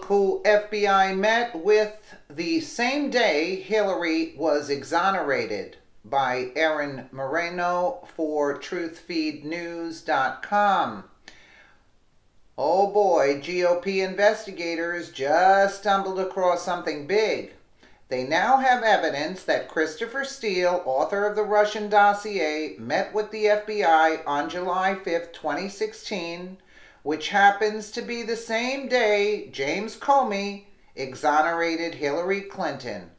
look who FBI met with the same day Hillary was exonerated, by Aaron Moreno for truthfeednews.com. Oh boy, GOP investigators just stumbled across something big. They now have evidence that Christopher Steele, author of the Russian dossier, met with the FBI on July 5th, 2016, which happens to be the same day James Comey exonerated Hillary Clinton.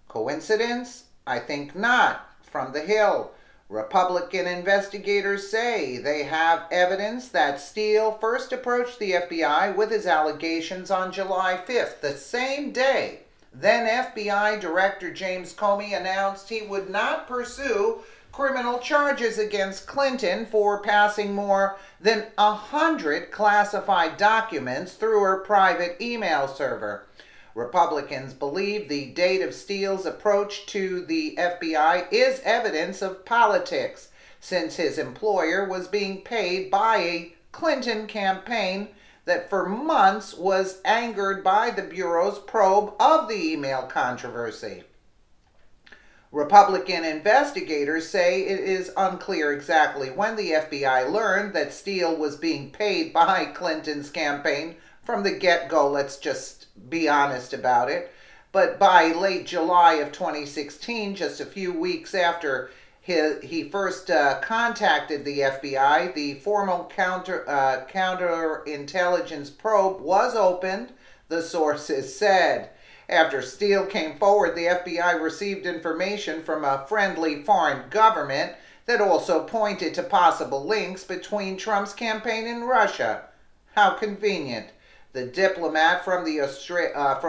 Coincidence? I think not. From the Hill, Republican investigators say they have evidence that Steele first approached the FBI with his allegations on July 5th, the same day. Then FBI Director James Comey announced he would not pursue criminal charges against Clinton for passing more than 100 classified documents through her private email server. Republicans believe the date of Steele's approach to the FBI is evidence of politics, since his employer was being paid by a Clinton campaign that for months was angered by the Bureau's probe of the email controversy. Republican investigators say it is unclear exactly when the FBI learned that Steele was being paid by Clinton's campaign from the get-go, let's just be honest about it. But by late July of 2016, just a few weeks after he first contacted the FBI, the formal counterintelligence probe was opened, the sources said. After Steele came forward, the FBI received information from a friendly foreign government that also pointed to possible links between Trump's campaign and Russia. How convenient. The diplomat from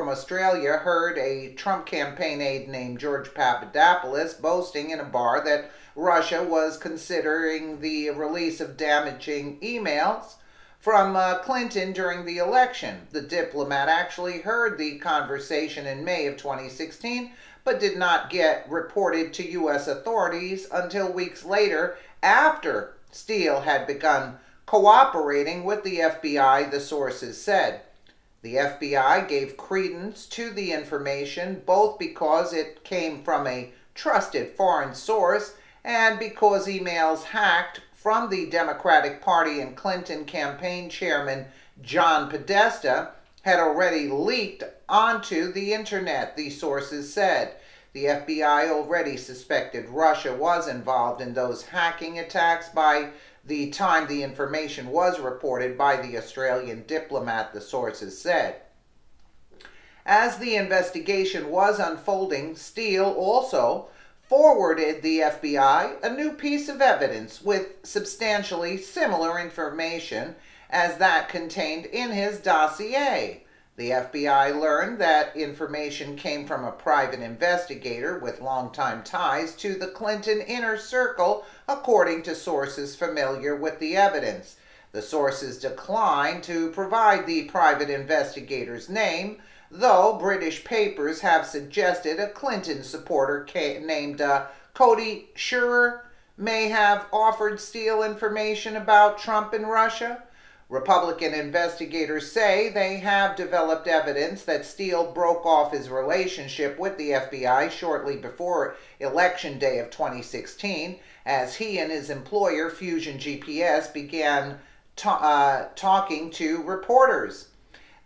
Australia heard a Trump campaign aide named George Papadopoulos boasting in a bar that Russia was considering the release of damaging emails from Clinton during the election. The diplomat actually heard the conversation in May of 2016, but did not get reported to U.S. authorities until weeks later, after Steele had begun cooperating with the FBI, the sources said. The FBI gave credence to the information both because it came from a trusted foreign source and because emails hacked from the Democratic Party and Clinton campaign chairman John Podesta had already leaked onto the internet, the sources said. The FBI already suspected Russia was involved in those hacking attacks by the time the information was reported by the Australian diplomat, the sources said. As the investigation was unfolding, Steele also forwarded the FBI a new piece of evidence with substantially similar information as that contained in his dossier. The FBI learned that information came from a private investigator with longtime ties to the Clinton inner circle, according to sources familiar with the evidence. The sources declined to provide the private investigator's name, though British papers have suggested a Clinton supporter named Cody Shearer may have offered Steele information about Trump and Russia. Republican investigators say they have developed evidence that Steele broke off his relationship with the FBI shortly before Election Day of 2016, as he and his employer, Fusion GPS, began talking to reporters.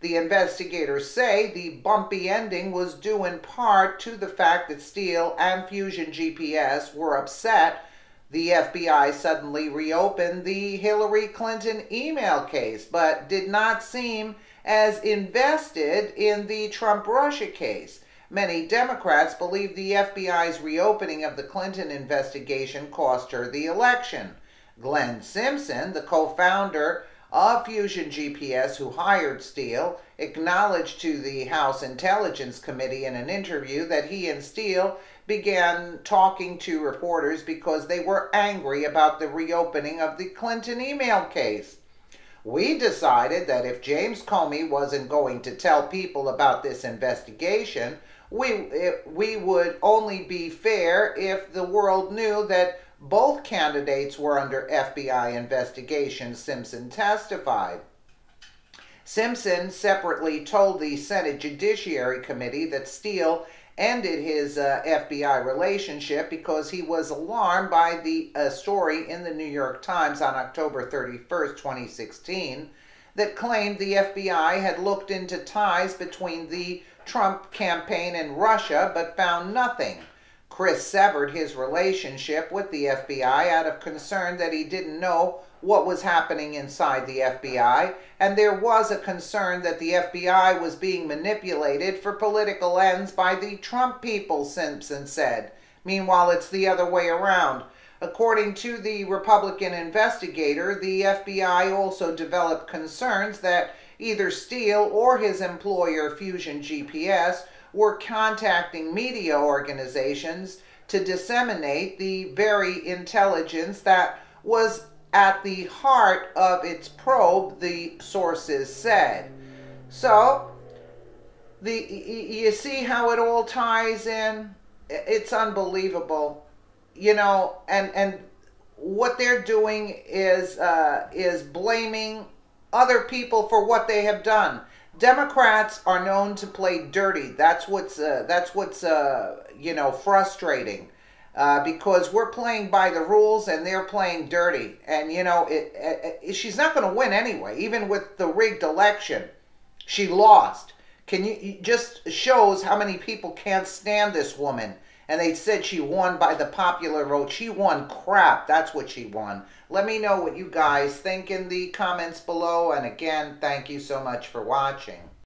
The investigators say the bumpy ending was due in part to the fact that Steele and Fusion GPS were upset the FBI suddenly reopened the Hillary Clinton email case, but did not seem as invested in the Trump-Russia case. Many Democrats believe the FBI's reopening of the Clinton investigation cost her the election. Glenn Simpson, the co-founder of Fusion GPS, who hired Steele, acknowledged to the House Intelligence Committee in an interview that he and Steele began talking to reporters because they were angry about the reopening of the Clinton email case. We decided that if James Comey wasn't going to tell people about this investigation, we would only be fair if the world knew that both candidates were under FBI investigation, Simpson testified. Simpson separately told the Senate Judiciary Committee that Steele ended his FBI relationship because he was alarmed by the story in the New York Times on October 31st, 2016, that claimed the FBI had looked into ties between the Trump campaign and Russia but found nothing. Chris severed his relationship with the FBI out of concern that he didn't know what was happening inside the FBI, and there was a concern that the FBI was being manipulated for political ends by the Trump people, Simpson said. Meanwhile, it's the other way around. According to the Republican investigator, the FBI also developed concerns that either Steele or his employer, Fusion GPS, were contacting media organizations to disseminate the very intelligence that was at the heart of its probe, the sources said. So, you see how it all ties in? It's unbelievable. And what they're doing is blaming other people for what they have done. Democrats are known to play dirty. That's what's frustrating, because we're playing by the rules and they're playing dirty. And she's not going to win anyway. Even with the rigged election, she lost. It just shows how many people can't stand this woman. And they said she won by the popular vote. She won crap. That's what she won. Let me know what you guys think in the comments below. And again, thank you so much for watching.